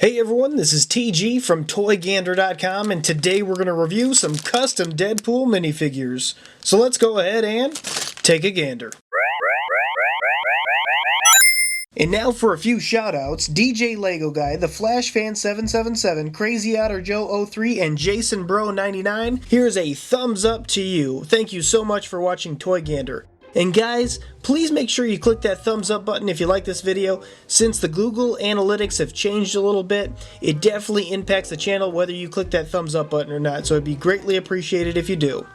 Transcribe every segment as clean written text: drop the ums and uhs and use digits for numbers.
Hey everyone, this is TG from ToyGander.com, and today we're going to review some custom Deadpool minifigures. So let's go ahead and take a gander. And now for a few shoutouts: DJ Lego Guy, The Flash Fan 777, Crazy Otter Joe 03, and Jason Bro 99. Here's a thumbs up to you. Thank you so much for watching Toy Gander. And guys, please make sure you click that thumbs up button if you like this video. Since the Google Analytics have changed a little bit, it definitely impacts the channel whether you click that thumbs up button or not, so it'd be greatly appreciated if you do.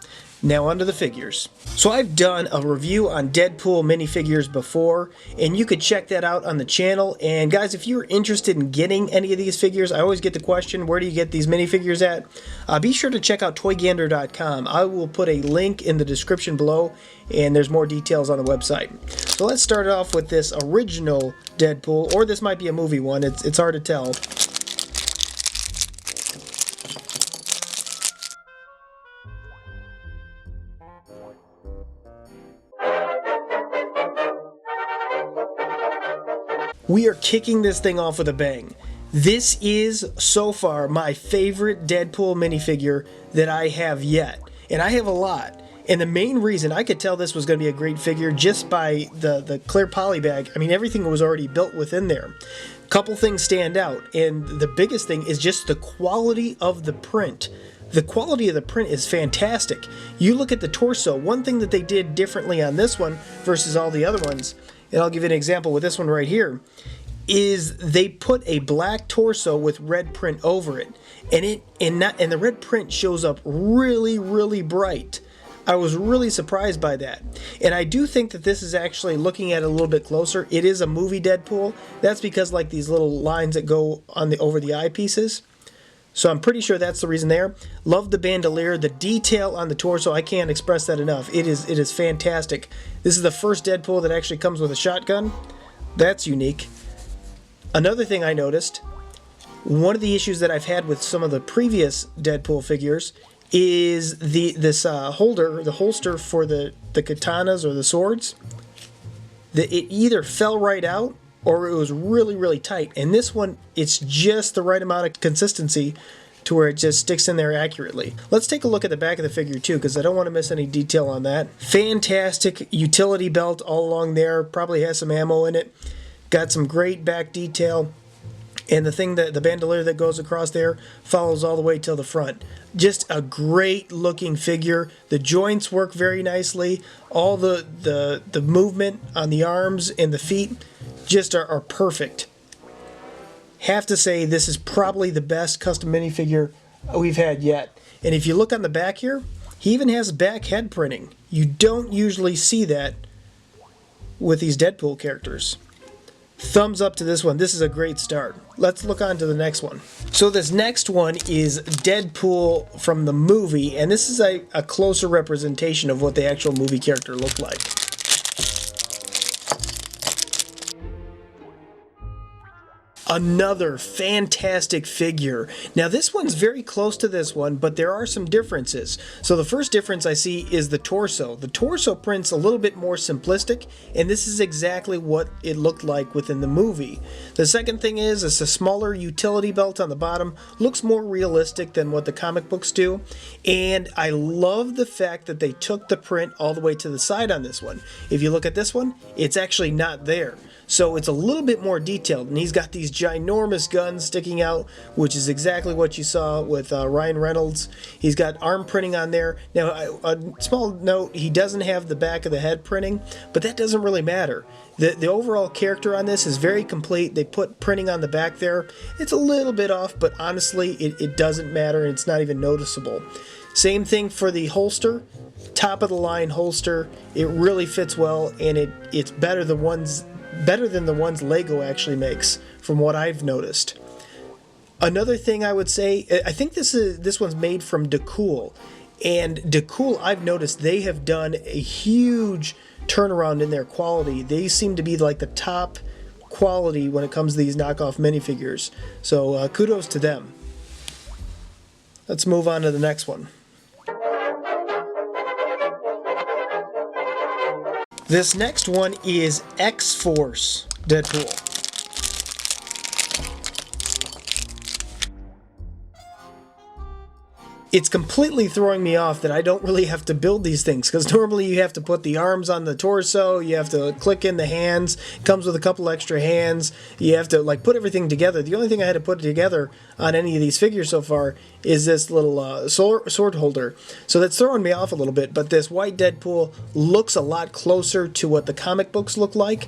Now onto the figures. So I've done a review on Deadpool minifigures before, and you could check that out on the channel. And guys, if you're interested in getting any of these figures, I always get the question, where do you get these minifigures at? Be sure to check out ToyGander.com. I will put a link in the description below, and there's more details on the website. So let's start off with this original Deadpool, or this might be a movie one, it's hard to tell. We are kicking this thing off with a bang. This is, so far, my favorite Deadpool minifigure that I have yet. And I have a lot. And the main reason I could tell this was going to be a great figure just by the clear poly bag. I mean, everything was already built within there. Couple things stand out, and the biggest thing is just the quality of the print. The quality of the print is fantastic. You look at the torso, one thing that they did differently on this one versus all the other ones, and I'll give you an example with this one right here, is they put a black torso with red print over it, and the red print shows up really bright. I was really surprised by that. And I do think that this is actually, looking at it a little bit closer, it is a movie Deadpool. That's because like these little lines that go on over the eyepieces. So I'm pretty sure that's the reason there. Love the bandolier, the detail on the torso, I can't express that enough. It is fantastic. This is the first Deadpool that actually comes with a shotgun. That's unique. Another thing I noticed, one of the issues that I've had with some of the previous Deadpool figures is this holster for the katanas or the swords. It either fell right out or it was really tight. And this one, it's just the right amount of consistency to where it just sticks in there accurately. Let's take a look at the back of the figure too, because I don't want to miss any detail on that. Fantastic utility belt all along there, probably has some ammo in it. Got some great back detail. And the thing that the bandolier that goes across there follows all the way till the front. Just a great looking figure. The joints work very nicely. All the movement on the arms and the feet just are perfect. Have to say, this is probably the best custom minifigure we've had yet. And if you look on the back here, he even has back head printing. You don't usually see that with these Deadpool characters. Thumbs up to this one. This is a great start. Let's look on to the next one. So this next one is Deadpool from the movie, and this is a closer representation of what the actual movie character looked like. Another fantastic figure. Now this one's very close to this one, but there are some differences. So the first difference I see is the torso. The torso print's a little bit more simplistic, and this is exactly what it looked like within the movie. The second thing is it's a smaller utility belt on the bottom. Looks more realistic than what the comic books do. And I love the fact that they took the print all the way to the side on this one. If you look at this one, it's actually not there. So it's a little bit more detailed, and he's got these ginormous guns sticking out, which is exactly what you saw with Ryan Reynolds. He's got arm printing on there. Now, a small note, he doesn't have the back of the head printing, but that doesn't really matter. The overall character on this is very complete. They put printing on the back there. It's a little bit off, but honestly, it doesn't matter, and it's not even noticeable. Same thing for the holster. Top of the line holster. It really fits well, and it's better than the ones Lego actually makes, from what I've noticed. Another thing I would say, I think this one's made from DadPool, and DadPool, I've noticed they have done a huge turnaround in their quality. They seem to be like the top quality when it comes to these knockoff minifigures, so kudos to them. Let's move on to the next one. This next one is XForce Deadpool. it's completely throwing me off that I don't really have to build these things, because normally you have to put the arms on the torso, you have to click in the hands, it comes with a couple extra hands, you have to like put everything together. The only thing I had to put together on any of these figures so far is this little sword holder. So that's throwing me off a little bit, but this white Deadpool looks a lot closer to what the comic books look like.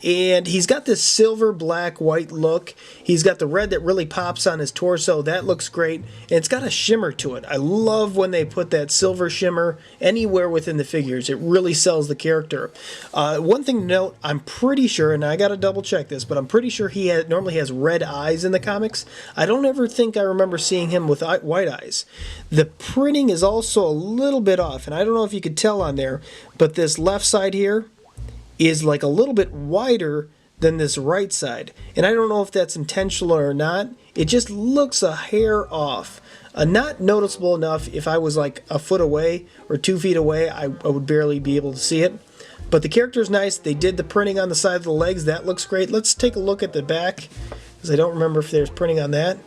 And he's got this silver, black, white look. He's got the red that really pops on his torso. That looks great. And it's got a shimmer to it. I love when they put that silver shimmer anywhere within the figures. It really sells the character. One thing to note, I'm pretty sure, and I got to double check this, but I'm pretty sure he normally has red eyes in the comics. I don't ever think I remember seeing him with white eyes. The printing is also a little bit off, and I don't know if you could tell on there, but this left side here is like a little bit wider than this right side. And I don't know if that's intentional or not. It just looks a hair off. Not noticeable enough. If I was like a foot away or 2 feet away, I would barely be able to see it. But the character's nice. They did the printing on the side of the legs. That looks great. Let's take a look at the back, because I don't remember if there's printing on that.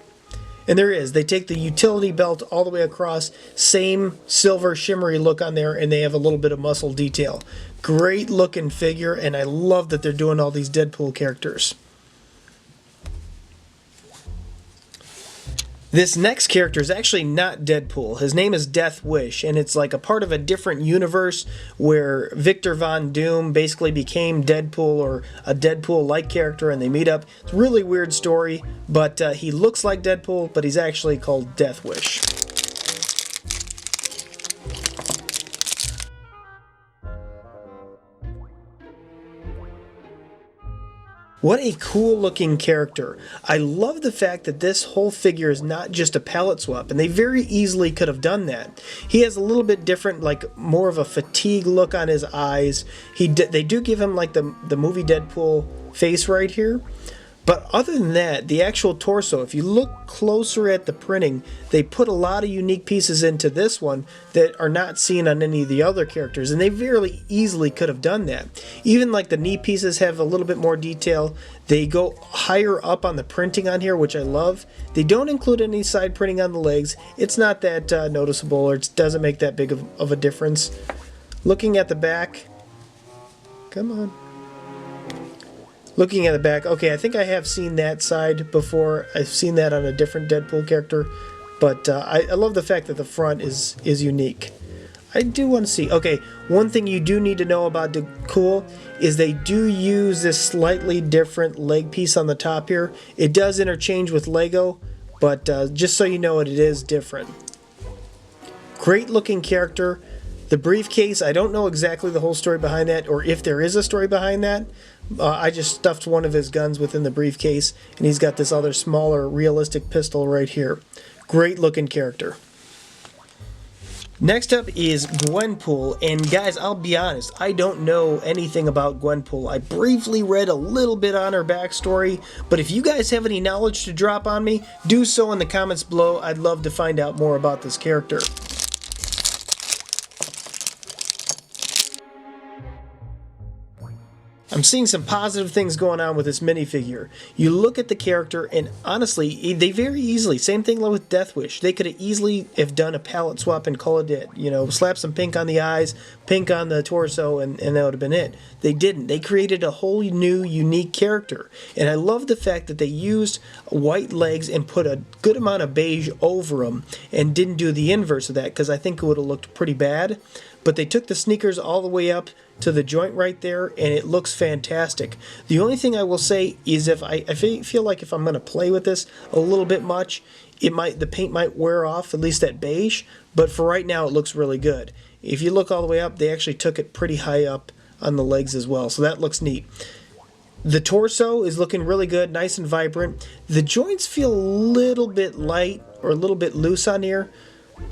And there is. They take the utility belt all the way across. Same silver shimmery look on there, and they have a little bit of muscle detail. Great looking figure, and I love that they're doing all these Deadpool characters. This next character is actually not Deadpool. His name is Deathwish, and it's like a part of a different universe where Victor Von Doom basically became Deadpool, or a Deadpool-like character, and they meet up. It's a really weird story, but he looks like Deadpool, but he's actually called Deathwish. What a cool looking character. I love the fact that this whole figure is not just a palette swap, and they very easily could have done that. He has a little bit different, like more of a fatigue look on his eyes. They do give him like the movie Deadpool face right here. But other than that, the actual torso, if you look closer at the printing, they put a lot of unique pieces into this one that are not seen on any of the other characters, and they very easily could have done that. Even like the knee pieces have a little bit more detail. They go higher up on the printing on here, which I love. They don't include any side printing on the legs. It's not that noticeable, or it doesn't make that big of a difference. Looking at the back, come on. Looking at the back, okay, I think I have seen that side before. I've seen that on a different Deadpool character, but I love the fact that the front is unique. I do want to see. Okay, one thing you do need to know about Deadpool is they do use this slightly different leg piece on the top here. It does interchange with Lego, but just so you know it is different. Great looking character. The briefcase, I don't know exactly the whole story behind that, or if there is a story behind that. I just stuffed one of his guns within the briefcase, and he's got this other smaller realistic pistol right here. Great looking character. Next up is Gwenpool, and guys, I'll be honest, I don't know anything about Gwenpool. I briefly read a little bit on her backstory, but if you guys have any knowledge to drop on me, do so in the comments below. I'd love to find out more about this character. I'm seeing some positive things going on with this minifigure. You look at the character, and honestly, they very easily, same thing with Deathwish, they could have easily have done a palette swap and call it. You know, slap some pink on the eyes, pink on the torso, and that would have been it. They didn't. They created a whole new, unique character. And I love the fact that they used white legs and put a good amount of beige over them and didn't do the inverse of that, because I think it would have looked pretty bad. But they took the sneakers all the way up to the joint right there, and it looks fantastic. The only thing I will say is if I feel like if I'm going to play with this a little bit much, the paint might wear off, at least that beige, but for right now it looks really good. If you look all the way up, they actually took it pretty high up on the legs as well, so that looks neat. The torso is looking really good, nice and vibrant. The joints feel a little bit light or a little bit loose on here.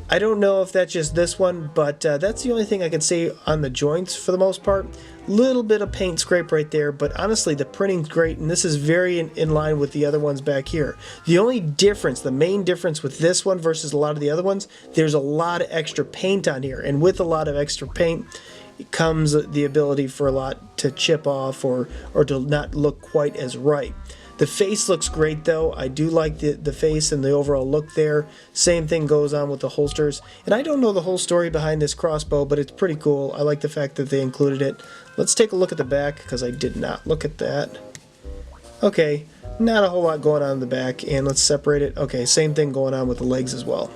I don't know if that's just this one, but that's the only thing I could say on the joints for the most part. Little bit of paint scrape right there, but honestly the printing's great, and this is very in line with the other ones back here. The only difference, the main difference with this one versus a lot of the other ones, there's a lot of extra paint on here, and with a lot of extra paint comes the ability for a lot to chip off or to not look quite as right. The face looks great though. I do like the face and the overall look there. Same thing goes on with the holsters. And I don't know the whole story behind this crossbow, but it's pretty cool. I like the fact that they included it. Let's take a look at the back, because I did not look at that. Okay, not a whole lot going on in the back, and let's separate it. Okay, same thing going on with the legs as well.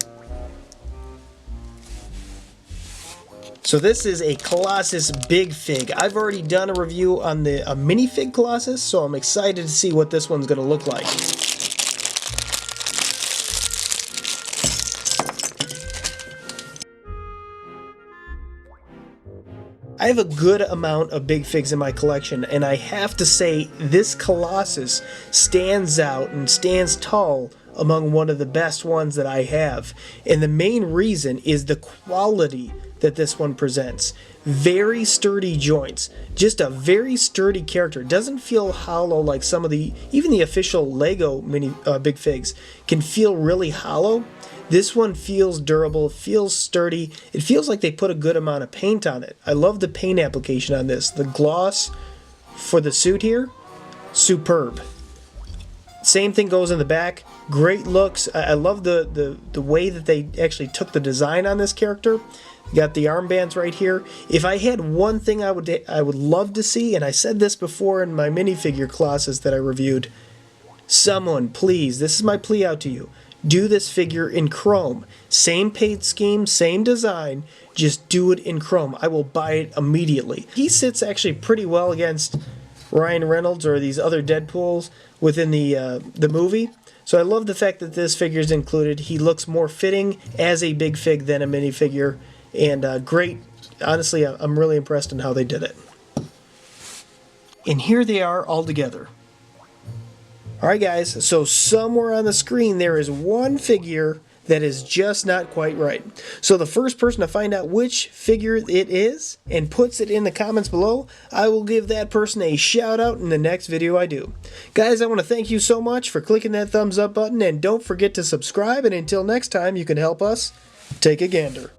So this is a Colossus Big Fig. I've already done a review on the minifig Colossus, so I'm excited to see what this one's going to look like. I have a good amount of big figs in my collection, and I have to say this Colossus stands out and stands tall among one of the best ones that I have. And the main reason is the quality that this one presents. Very sturdy joints, just a very sturdy character. It doesn't feel hollow like some of the, even the official Lego big figs can feel really hollow. This one feels durable, feels sturdy. It feels like they put a good amount of paint on it. I love the paint application on this. The gloss for the suit here, superb. Same thing goes in the back. Great looks. I love the way that they actually took the design on this character. You got the armbands right here. If I had one thing I would love to see, and I said this before in my minifigure Colossus that I reviewed, someone, please, this is my plea out to you, do this figure in chrome. Same paint scheme, same design, just do it in chrome. I will buy it immediately. He sits actually pretty well against Ryan Reynolds or these other Deadpools within the movie. So I love the fact that this figure is included. He looks more fitting as a big fig than a minifigure, and great. Honestly, I'm really impressed in how they did it. And here they are all together. Alright guys, so somewhere on the screen there is one figure that is just not quite right. So the first person to find out which figure it is and puts it in the comments below, I will give that person a shout out in the next video I do. Guys, I want to thank you so much for clicking that thumbs up button, and don't forget to subscribe, and until next time you can help us take a gander.